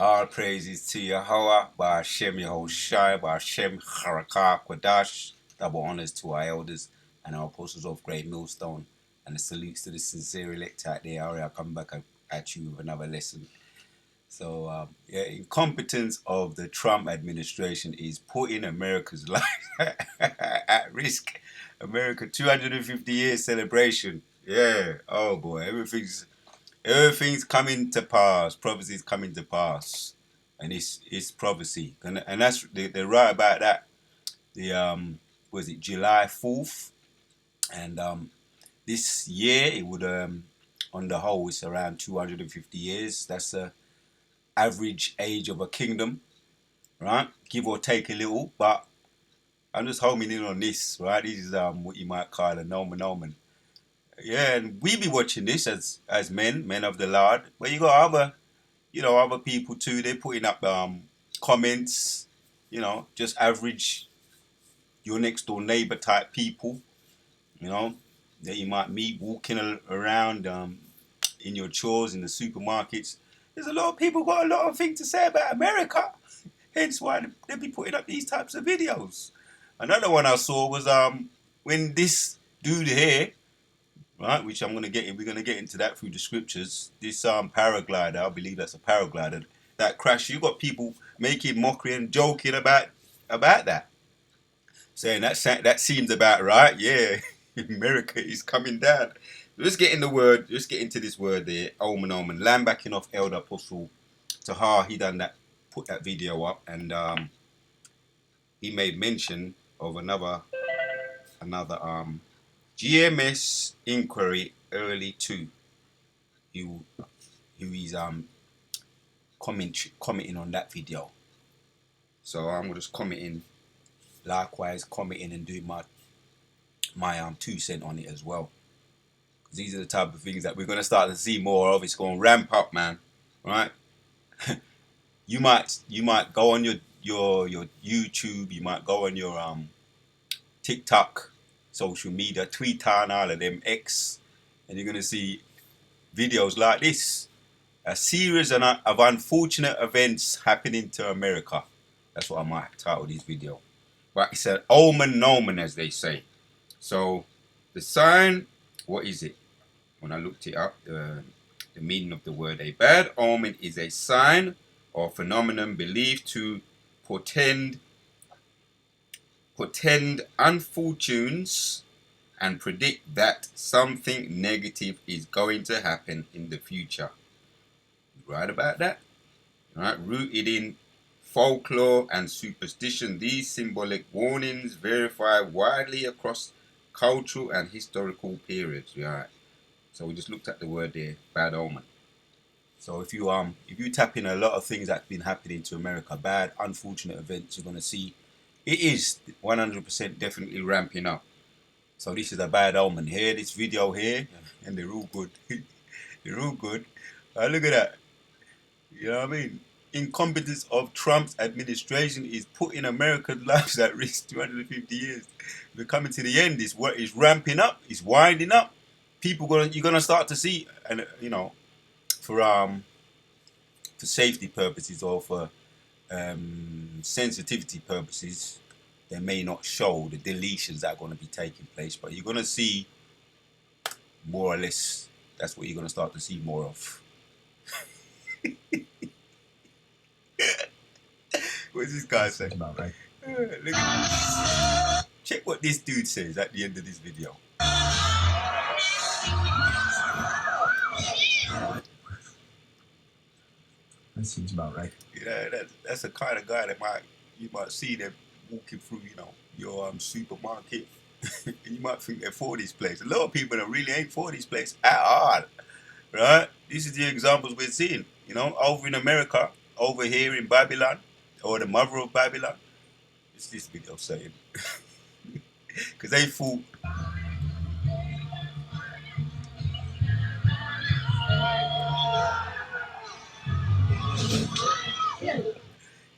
All praises to Yahweh, Ba'ashem Yehoshai, Ba'ashem Harakah Kwadash. Double honors to our elders and our apostles of Great Millstone. And the salutes to the sincere elect out there. I'll come back at you with another lesson. So, incompetence of the Trump administration is putting America's life at risk. America 250 years celebration. Yeah. Oh boy, everything's coming to pass. Prophecy is coming to pass, and it's prophecy, and that's they're right about that. The was it July 4th, and this year it would on the whole it's around 250 years. That's the average age of a kingdom, right? Give or take a little, but I'm just homing in on this, right? This is what you might call a omen. Yeah, and we be watching this as men of the Lord. But you got other people too. They're putting up comments, just average your next door neighbor type people, you know, that you might meet walking around in your chores in the supermarkets. There's a lot of people got a lot of things to say about America. Hence why they be putting up these types of videos. Another one I saw was when this dude here, right, which we're gonna get into that through the scriptures. This paraglider, I believe that's a paraglider that crashed. You got people making mockery and joking about that, saying that seems about right. Yeah, America is coming down. Let's get in the word. Let's get into this word there. Omen. Land backing off Elder Apostle Tahar. He done that. Put that video up, and he made mention of another GMS inquiry early too. Who is commenting on that video. So I'm just commenting, likewise commenting and doing my 2 cents on it as well. Because these are the type of things that we're gonna start to see more of. It's gonna ramp up, man. Right? you might go on your YouTube, you might go on your TikTok, social media, Twitter and all of them, X, and you're gonna see videos like this. A series of unfortunate events happening to America. That's what I might title this video. But it's an omen, as they say. So the sign, what is it? When I looked it up, the meaning of the word, a bad omen is a sign or phenomenon believed to portend unfortunes and predict that something negative is going to happen in the future. Right about that? Right, rooted in folklore and superstition, these symbolic warnings verify widely across cultural and historical periods. Right. So we just looked at the word there, bad omen. So if you tap in a lot of things that's been happening to America, bad, unfortunate events, you're gonna see it is 100% definitely ramping up. So this is a bad omen here. This video here, and they're all good. They're all good. Look at that. You know what I mean? Incompetence of Trump's administration is putting America's lives at risk. 250 years. We're coming to the end. This work is ramping up. It's winding up. You're gonna start to see, and for safety purposes or for sensitivity purposes, they may not show the deletions that are going to be taking place, but you're going to see more or less. That's what you're going to start to see more of. What's this guy saying? About right. Look at check what this dude says at the end of this video. That seems about right. That's the kind of guy that you might see them walking through, your supermarket, and you might think they're for this place. A lot of people that really ain't for this place at all, right? This is the examples we're seeing, over in America, over here in Babylon, or the mother of Babylon. It's this video saying, because they thought.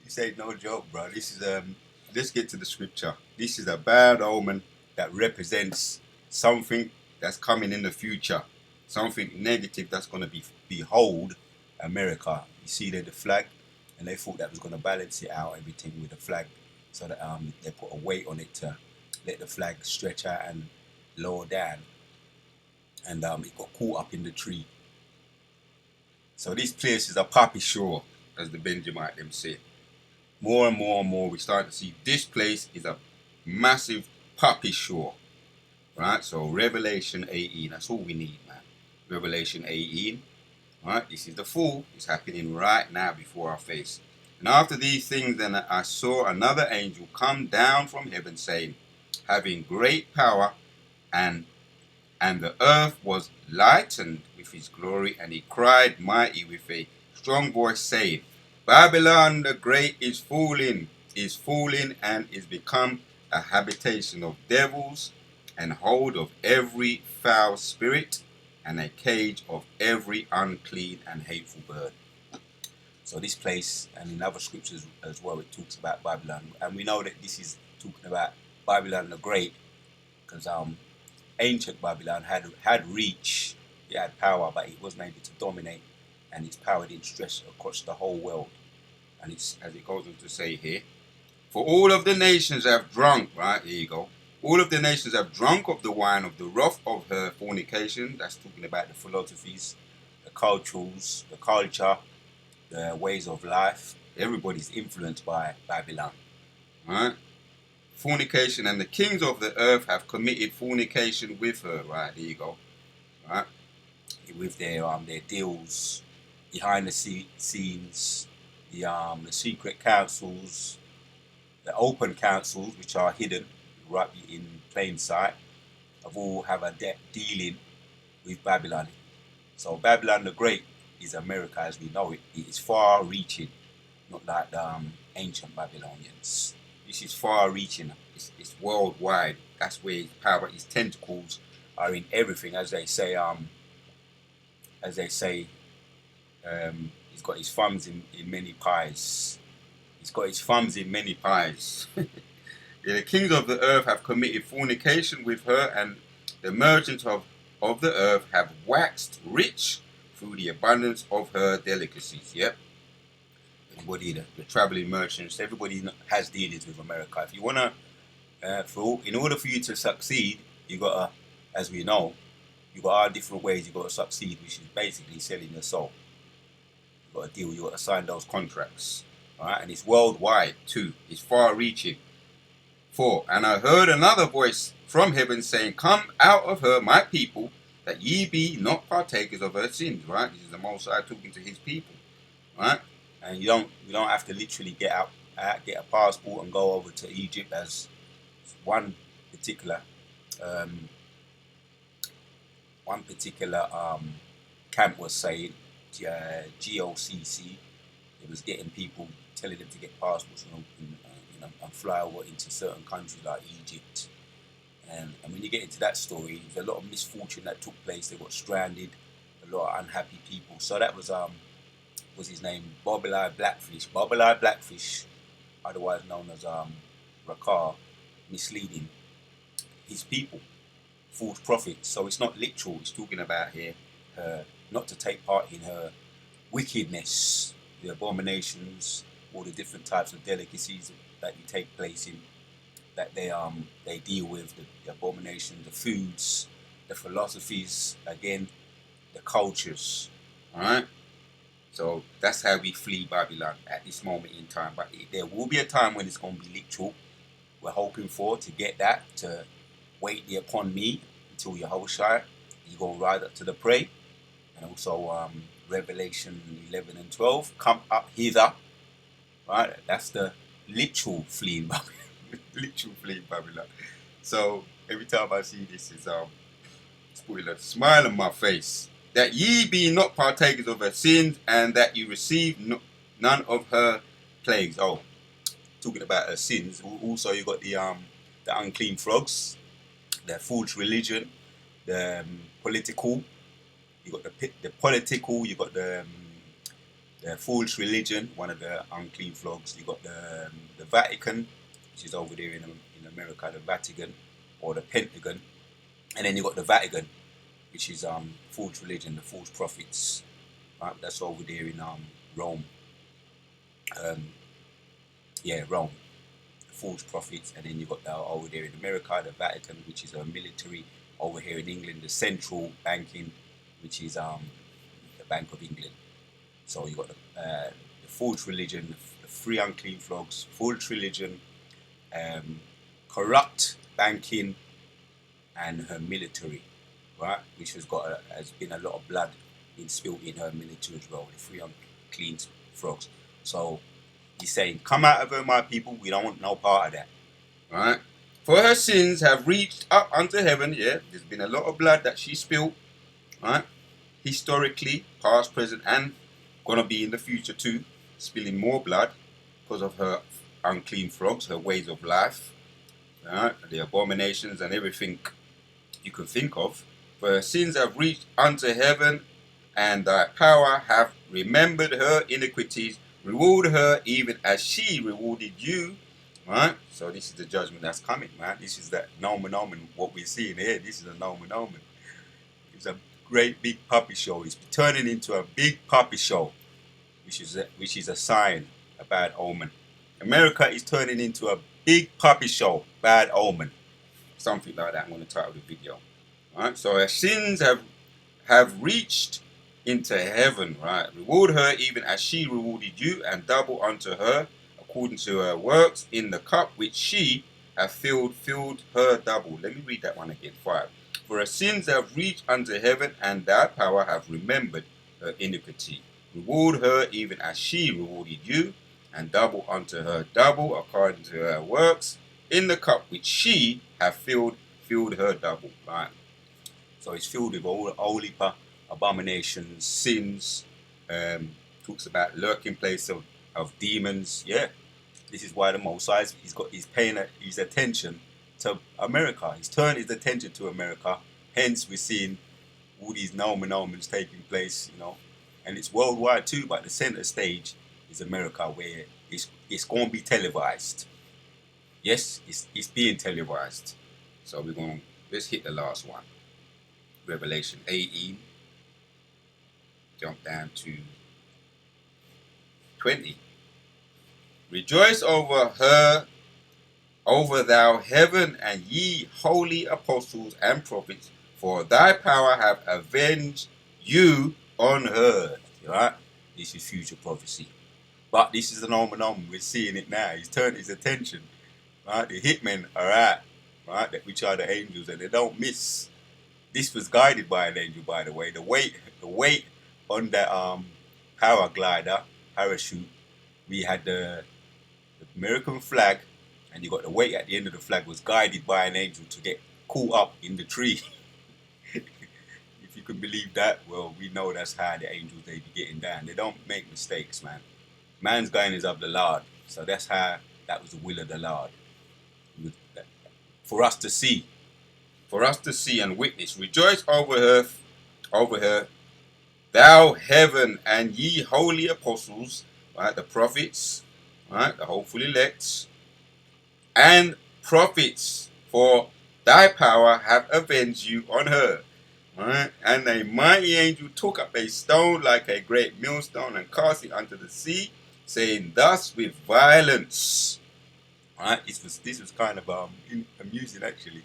This ain't no joke, bro. This is let's get to the scripture. This is a bad omen that represents something that's coming in the future, something negative that's going to behold America. You see there the flag. and they thought that was going to balance it out, everything with the flag, so that they put a weight on it to let the flag stretch out and lower down, and it got caught up in the tree. So this place is a poppy show, as the Benjamite them say. More and more and more, we start to see this place is a massive poppy show, right? So Revelation 18, that's all we need, man. Revelation 18, right? This is the full. It's happening right now before our face. And after these things, then I saw another angel come down from heaven, saying, having great power, and the earth was lightened with his glory, and he cried mighty with a strong voice, saying, Babylon the great is falling, and is become a habitation of devils, and hold of every foul spirit, and a cage of every unclean and hateful bird. So this place, and in other scriptures as well, it talks about Babylon, and we know that this is talking about Babylon the Great, because ancient Babylon had reach, it had power, but it wasn't able to dominate, and its power didn't stretch across the whole world. And it's, as it goes on to say here, for all of the nations have drunk, right, here you go, all of the nations have drunk of the wine of the wrath of her fornication. That's talking about the philosophies, the cultures, the culture, the ways of life. Everybody's influenced by Babylon, right? Fornication, and the kings of the earth have committed fornication with her, right? There you go, right? With their deals behind the scenes, the secret councils, the open councils, which are hidden right in plain sight, have all have a dealing with Babylon. So Babylon the Great is America as we know it. It is far-reaching, not like the ancient Babylonians. This is far-reaching. It's worldwide. That's where his power, his tentacles are in everything, as they say. He's got his thumbs in many pies. He's got his thumbs in many pies. Yeah, the kings of the earth have committed fornication with her, and the merchants of the earth have waxed rich through the abundance of her delicacies. Yep. Everybody, the traveling merchants, everybody has dealings with America. If you want to, in order for you to succeed, you got to, as we know, you got our different ways you got to succeed, which is basically selling your soul. You got to deal, you got to sign those contracts. Alright, and it's worldwide too. It's far reaching. 4. And I heard another voice from heaven saying, come out of her, my people, that ye be not partakers of her sins. Right? This is the Most High talking to his people. Right? And you don't have to literally get a passport and go over to Egypt, as one particular camp was saying, GOCC. It was getting people, telling them to get passports and fly over into certain countries like Egypt. And when you get into that story, there's a lot of misfortune that took place. They got stranded, a lot of unhappy people. So that was his name, Bobble-Eye Blackfish. Bobble-Eye Blackfish, otherwise known as Rakar, misleading his people, false prophets. So it's not literal. It's talking about here not to take part in her wickedness, the abominations, all the different types of delicacies that you take place in, that they deal with, the abominations, the foods, the philosophies, again, the cultures. All right. So that's how we flee Babylon at this moment in time. But there will be a time when it's going to be literal. We're hoping for to get that, to wait thee upon me until Yahushua. You're going to ride up to the prey. And also Revelation 11 and 12, come up hither. Right? That's the literal fleeing Babylon. Literal fleeing Babylon. So every time I see this, it's putting a smile on my face. That ye be not partakers of her sins, and that you receive none of her plagues. Oh, talking about her sins. Also, you got the unclean frogs, the false religion, the political. You got the political. You got the false religion, one of the unclean frogs. You got the Vatican, which is over there in America, the Vatican or the Pentagon, and then you got the Vatican, which is false religion, the false prophets. Right? That's over there in Rome. Um, yeah, Rome, false prophets, and then you got over there in America, the Vatican, which is a military. Over here in England, the central banking, which is the Bank of England. So you got the false religion, the free unclean frogs, false religion, um, corrupt banking, and her military, right? Which has been a lot of blood been spilled in her military as well. The free unclean frogs. So he's saying, "Come out of her, my people. We don't want no part of that." Right? For her sins have reached up unto heaven. Yeah, there's been a lot of blood that she spilled. Right? Historically, past, present, and gonna be in the future too, spilling more blood because of her unclean frogs, her ways of life, right? The abominations and everything you can think of. For her sins have reached unto heaven, and thy power hath remembered her iniquities, reward her even as she rewarded you. Right? So this is the judgment that's coming, man. This is that nomen omen, what we're seeing here. This is a nomen omen. It's a great big puppy show. It's turning into a big puppy show, which is a sign, a bad omen. America is turning into a big puppy show, bad omen. Something like that. I'm going to title the video. All right. So her sins have reached into heaven, right? Reward her even as she rewarded you, and double unto her according to her works in the cup which she hath filled her double. Let me read that one again. 5. For her sins have reached unto heaven, and thy power have remembered her iniquity. Reward her even as she rewarded you, and double unto her double according to her works in the cup which she hath filled her double. Right. So it's filled with all heap of abominations, sins. Talks about lurking place of demons. Yeah, this is why the Most High he's paying his attention to America. He's turned his attention to America. Hence, we're seeing all these omens taking place. And it's worldwide too. But the center stage is America, where it's going to be televised. Yes, it's being televised. So let's hit the last one. Revelation 18, jump down to 20. Rejoice over her, over thou heaven, and ye holy apostles and prophets, for thy power have avenged you on her. Right? This is future prophecy. But this is an omen. We're seeing it now. He's turned his attention. Right? The hitmen are out, right? Which are the angels, and they don't miss. This was guided by an angel, by the way. The weight on that paraglider, parachute, we had the American flag, and you got the weight at the end of the flag was guided by an angel to get caught up in the tree. If you can believe that, well, we know that's how the angels they be getting down. They don't make mistakes, man. Man's going is of the Lord, so that's how that was the will of the Lord. For us to see, and witness, rejoice over her, thou heaven, and ye holy apostles, right, the prophets, right, the hopeful elect, and prophets, for thy power hath avenged you on her. Right? And a mighty angel took up a stone like a great millstone and cast it unto the sea, saying thus with violence. Right? This was kind of amusing actually.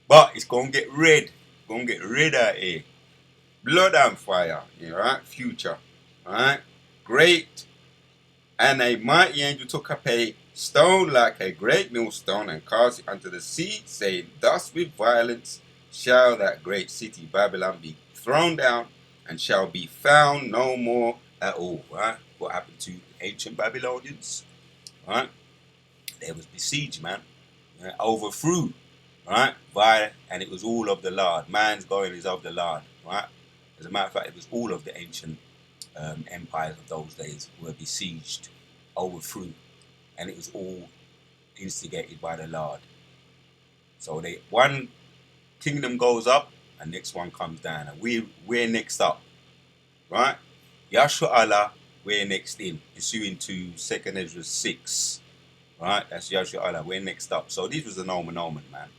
But it's gonna get red. Gonna get red out here. Blood and fire. Right? Future. Right? Great. And a mighty angel took up a stone like a great millstone and cast it unto the sea, saying, thus with violence shall that great city Babylon be thrown down, and shall be found no more at all. Right? What happened to ancient Babylonians? Right? They was besieged, man. Right? Overthrew. Right? And it was all of the Lord. Man's going is of the Lord. Right? As a matter of fact, it was all of the ancient empires of those days were besieged, overthrew, and it was all instigated by the Lord. So one kingdom goes up, and next one comes down, and we're next up, right? Yahshua Allah, we're next in, ensuing to 2nd Ezra 6, right? That's Yahshua Allah, we're next up. So this was an omen, man.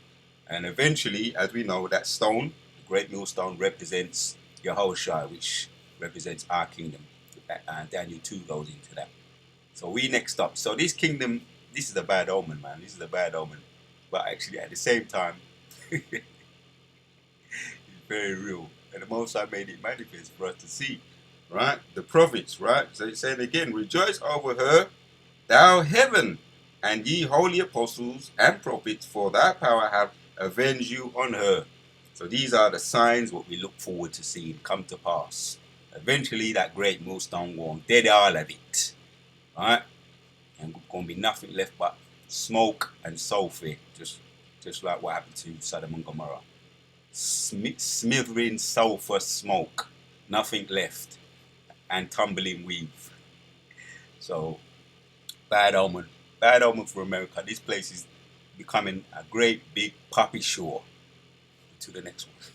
And eventually, as we know, that stone, the great millstone, represents Yahushua, which represents our kingdom. Daniel 2 goes into that. So we next up. So this kingdom, this is a bad omen, man. This is a bad omen. But actually, at the same time, it's very real. And the Most High made it manifest for us to see. Right? The prophets, right? So he's saying again, rejoice over her, thou heaven, and ye holy apostles and prophets, for thy power have avenged you on her. So these are the signs what we look forward to seeing come to pass. Eventually, that great millstone won't dead all of it. Right? And gonna be nothing left but smoke and sulfur, just like what happened to Sodom and Gomorrah. Smothering sulfur smoke, nothing left, and tumbling weave. So bad omen, bad omen for America. This place is becoming a great big puppy show. To the next one.